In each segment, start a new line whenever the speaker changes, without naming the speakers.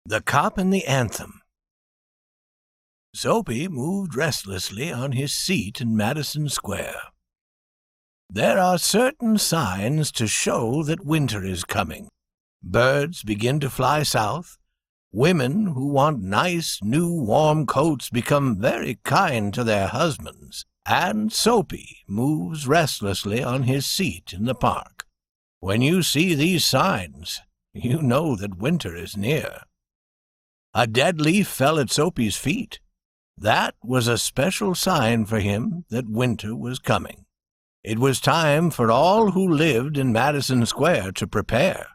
The Cop and the Anthem. Soapy moved restlessly on his seat in Madison Square. There are certain signs to show that winter is coming. Birds begin to fly south. Women who want nice, new, warm coats become very kind to their husbands. And Soapy moves restlessly on his seat in the park. When you see these signs, you know that winter is near. A dead leaf fell at Soapy's feet. That was a special sign for him that winter was coming. It was time for all who lived in Madison Square to prepare.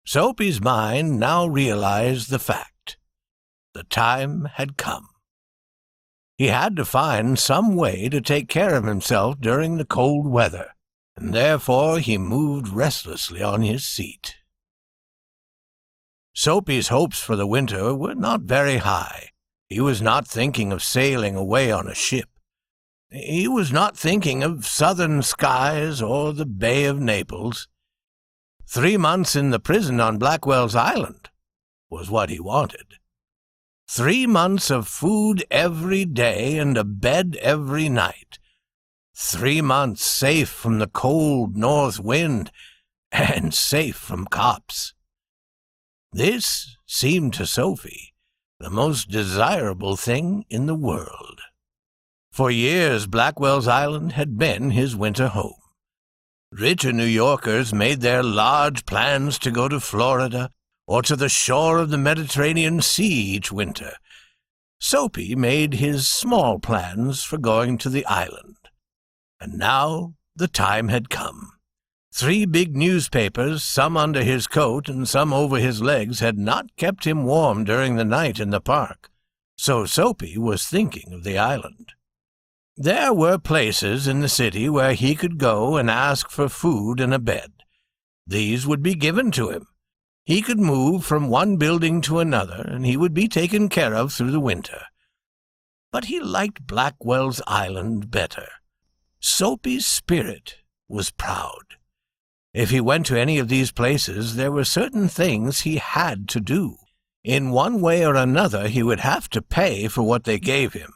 Soapy's mind now realized the fact. The time had come. He had to find some way to take care of himself during the cold weather, and therefore he moved restlessly on his seat. Soapy's hopes for the winter were not very high. He was not thinking of sailing away on a ship. He was not thinking of southern skies or the Bay of Naples. 3 months in the prison on Blackwell's Island was what he wanted. 3 months of food every day and a bed every night. 3 months safe from the cold north wind and safe from cops. This seemed to Soapy the most desirable thing in the world. For years, Blackwell's Island had been his winter home. Richer New Yorkers made their large plans to go to Florida or to the shore of the Mediterranean Sea each winter. Soapy made his small plans for going to the island. And now the time had come. 3 big newspapers, some under his coat and some over his legs, had not kept him warm during the night in the park. So Soapy was thinking of the island. There were places in the city where he could go and ask for food and a bed. These would be given to him. He could move from one building to another, and he would be taken care of through the winter. But he liked Blackwell's Island better. Soapy's spirit was proud. If he went to any of these places, there were certain things he had to do. In one way or another, he would have to pay for what they gave him.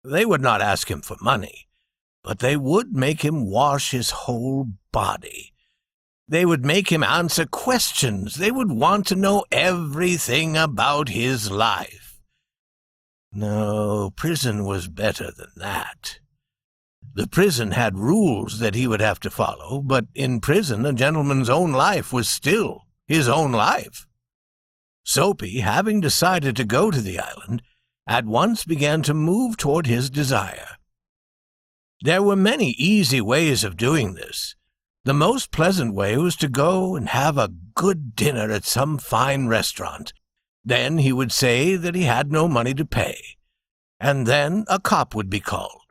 They would not ask him for money, but they would make him wash his whole body. They would make him answer questions. They would want to know everything about his life. No, prison was better than that. The prison had rules that he would have to follow, but in prison a gentleman's own life was still his own life. Soapy, having decided to go to the island, at once began to move toward his desire. There were many easy ways of doing this. The most pleasant way was to go and have a good dinner at some fine restaurant. Then he would say that he had no money to pay, and then a cop would be called.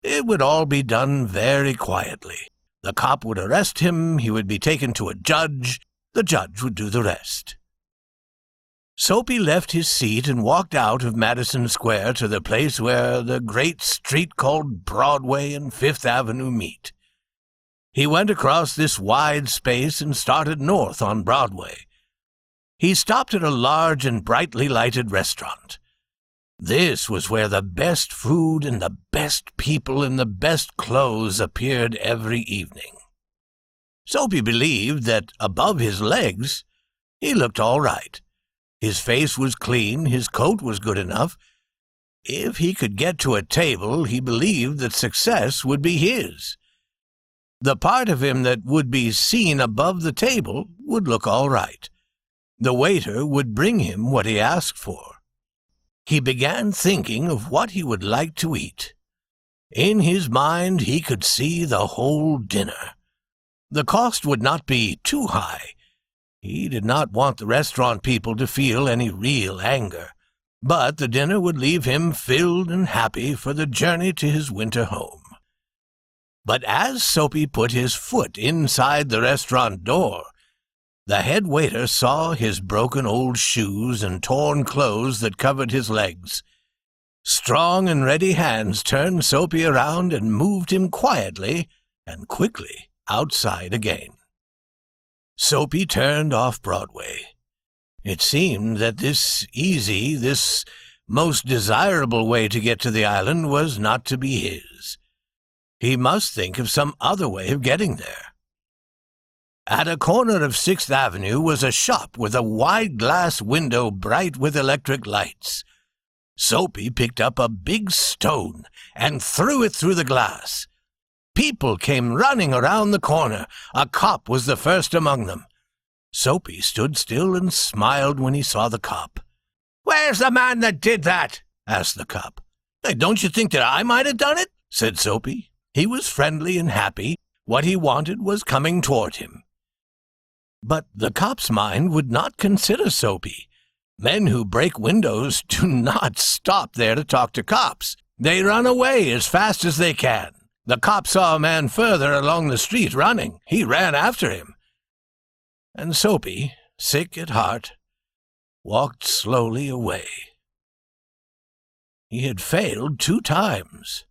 It would all be done very quietly. The cop would arrest him, he would be taken to a judge, the judge would do the rest. Soapy left his seat and walked out of Madison Square to the place where the great street called Broadway and Fifth Avenue meet. He went across this wide space and started north on Broadway. He stopped at a large and brightly lighted restaurant. This was where the best food and the best people in the best clothes appeared every evening. Soapy believed that above his legs he looked all right. His face was clean, his coat was good enough. If he could get to a table, he believed that success would be his. The part of him that would be seen above the table would look all right. The waiter would bring him what he asked for. He began thinking of what he would like to eat. In his mind he could see the whole dinner. The cost would not be too high. He did not want the restaurant people to feel any real anger, but the dinner would leave him filled and happy for the journey to his winter home. But as Soapy put his foot inside the restaurant door, the head waiter saw his broken old shoes and torn clothes that covered his legs. Strong and ready hands turned Soapy around and moved him quietly and quickly outside again. Soapy turned off Broadway. It seemed that this most desirable way to get to the island was not to be his. He must think of some other way of getting there. At a corner of 6th Avenue was a shop with a wide glass window bright with electric lights. Soapy picked up a big stone and threw it through the glass. People came running around the corner. A cop was the first among them. Soapy stood still and smiled when he saw the cop. "Where's the man that did that?" asked the cop. "Hey, don't you think that I might have done it?" said Soapy. He was friendly and happy. What he wanted was coming toward him. But the cop's mind would not consider Soapy. Men who break windows do not stop there to talk to cops. They run away as fast as they can. The cop saw a man further along the street running. He ran after him. And Soapy, sick at heart, walked slowly away. He had failed 2 times.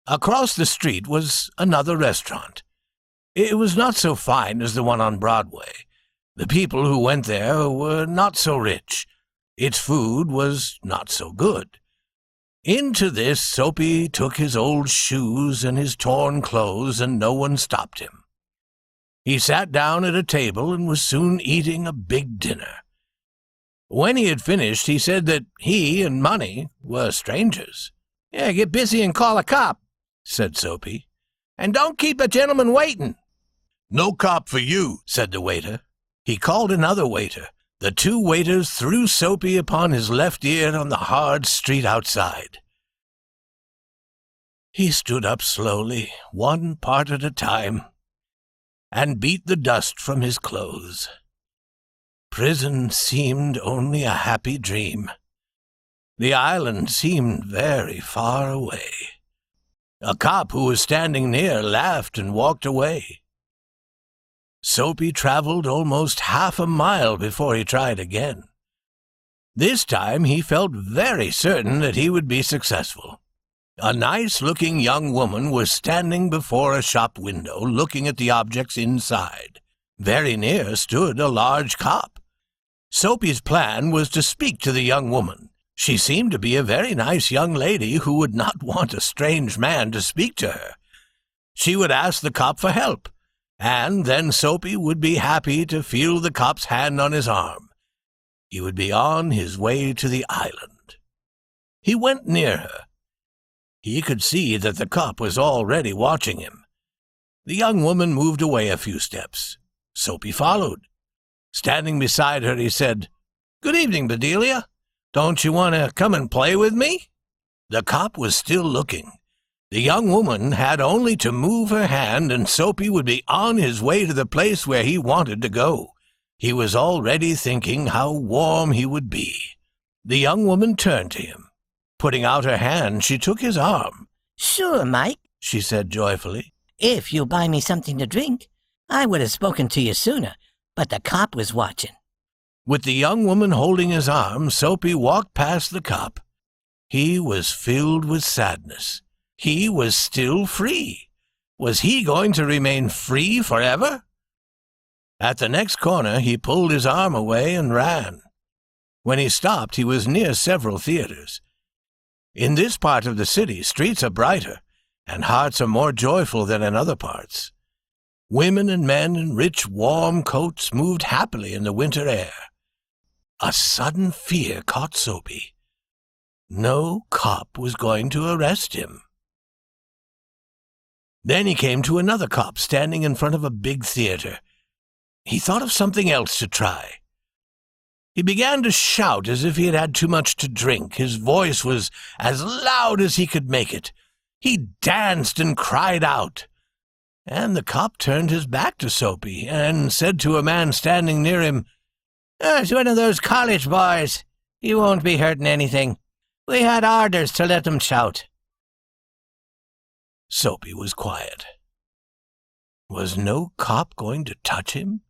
Across the street was another restaurant. It was not so fine as the one on Broadway. The people who went there were not so rich. Its food was not so good. Into this Soapy took his old shoes and his torn clothes, and no one stopped him. He sat down at a table and was soon eating a big dinner. When he had finished, he said that he and money were strangers. "Yeah, get busy and call a cop," said Soapy. "And don't keep a gentleman waiting." "No cop for you," said the waiter. He called another waiter. The 2 waiters threw Soapy upon his left ear on the hard street outside. He stood up slowly, one part at a time, and beat the dust from his clothes. Prison seemed only a happy dream. The island seemed very far away. A cop who was standing near laughed and walked away. Soapy traveled almost half a mile before he tried again. This time he felt very certain that he would be successful. A nice-looking young woman was standing before a shop window looking at the objects inside. Very near stood a large cop. Soapy's plan was to speak to the young woman. She seemed to be a very nice young lady who would not want a strange man to speak to her. She would ask the cop for help, and then Soapy would be happy to feel the cop's hand on his arm. He would be on his way to the island. He went near her. He could see that the cop was already watching him. The young woman moved away a few steps. Soapy followed. Standing beside her, he said, "Good evening, Bedelia. Don't you want to come and play with me?" The cop was still looking. The young woman had only to move her hand, and Soapy would be on his way to the place where he wanted to go. He was already thinking how warm he would be. The young woman turned to him. Putting out her hand, she took his arm.
"Sure, Mike,"
she said joyfully.
"If you'll buy me something to drink. I would have spoken to you sooner, but the cop was watching."
With the young woman holding his arm, Soapy walked past the cop. He was filled with sadness. He was still free. Was he going to remain free forever? At the next corner, he pulled his arm away and ran. When he stopped, he was near several theaters. In this part of the city, streets are brighter, and hearts are more joyful than in other parts. Women and men in rich, warm coats moved happily in the winter air. A sudden fear caught Soapy. No cop was going to arrest him. Then he came to another cop standing in front of a big theater. He thought of something else to try. He began to shout as if he had had too much to drink. His voice was as loud as he could make it. He danced and cried out. And the cop turned his back to Soapy and said to a man standing near him, "It's one of those college boys. He won't be hurting anything. We had orders to let him shout." Soapy was quiet. Was no cop going to touch him?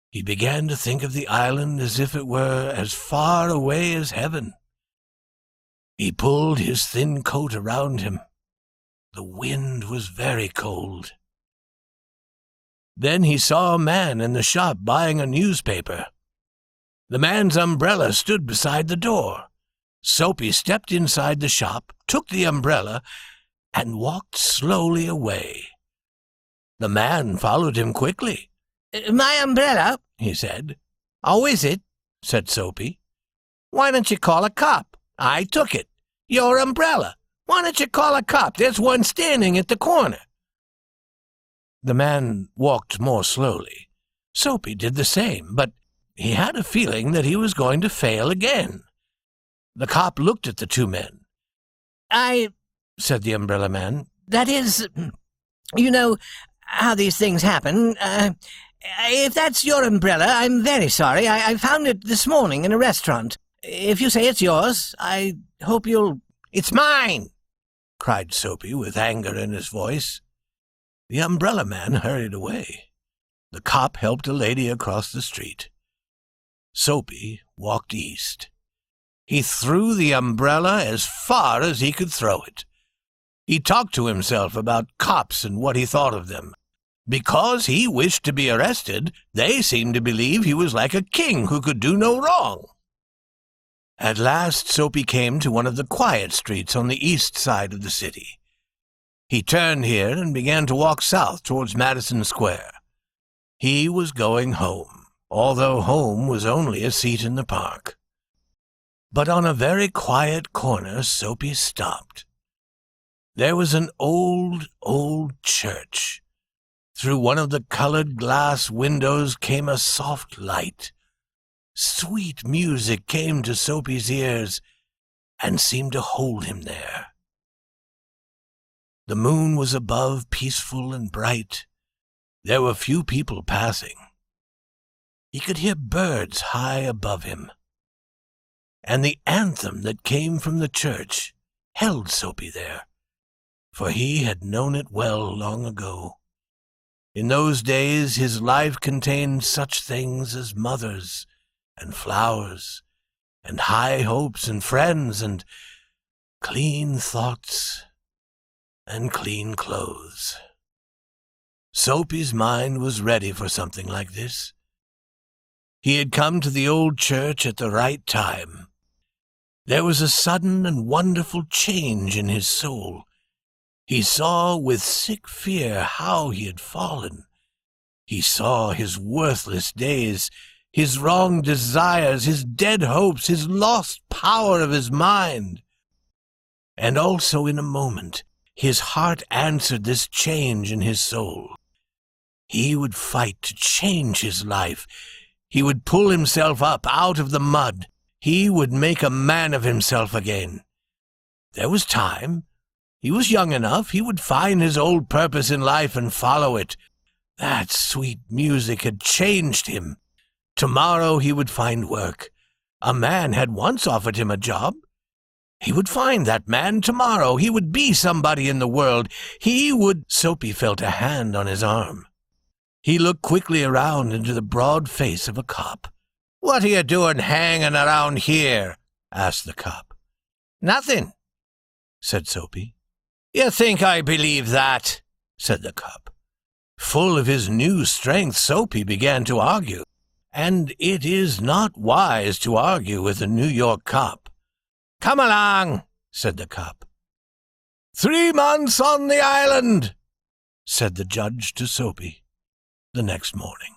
He began to think of the island as if it were as far away as heaven. He pulled his thin coat around him. The wind was very cold. Then he saw a man in the shop buying a newspaper. The man's umbrella stood beside the door. Soapy stepped inside the shop, took the umbrella, and walked slowly away. The man followed him quickly.
My umbrella,
he said.
Oh, is it?
Said Soapy.
Why don't you call a cop?
I took it. Your umbrella. Why don't you call a cop? There's one standing at the corner. The man walked more slowly. Soapy did the same, but he had a feeling that he was going to fail again. The cop looked at the two men.
Said the umbrella man, that is, you know how these things happen. If that's your umbrella, I'm very sorry. I found it this morning in a restaurant. If you say it's yours, I hope you'll...
It's mine, cried Soapy with anger in his voice. The umbrella man hurried away. The cop helped a lady across the street. Soapy walked east. He threw the umbrella as far as he could throw it. He talked to himself about cops and what he thought of them. Because he wished to be arrested, they seemed to believe he was like a king who could do no wrong. At last Soapy came to one of the quiet streets on the east side of the city. He turned here and began to walk south towards Madison Square. He was going home, although home was only a seat in the park. But on a very quiet corner Soapy stopped. There was an old church. Through one of the colored glass windows came a soft light. Sweet music came to Soapy's ears and seemed to hold him there. The moon was above, peaceful and bright. There were few people passing. He could hear birds high above him. And the anthem that came from the church held Soapy there, for he had known it well long ago. In those days his life contained such things as mothers and flowers and high hopes and friends and clean thoughts and clean clothes. Soapy's mind was ready for something like this. He had come to the old church at the right time. There was a sudden and wonderful change in his soul. He saw with sick fear how he had fallen. He saw his worthless days, his wrong desires, his dead hopes, his lost power of his mind. And also in a moment, his heart answered this change in his soul. He would fight to change his life. He would pull himself up out of the mud. He would make a man of himself again. There was time. He was young enough. He would find his old purpose in life and follow it. That sweet music had changed him. Tomorrow he would find work. A man had once offered him a job. He would find that man tomorrow. He would be somebody in the world. Soapy felt a hand on his arm. He looked quickly around into the broad face of a cop. "What are you doing hanging around here?" asked the cop. "Nothing," said Soapy. "You think I believe that?" said the cop. Full of his new strength, Soapy began to argue. And it is not wise to argue with a New York cop. "Come along," said the cop. 3 months on the island," said the judge to Soapy the next morning.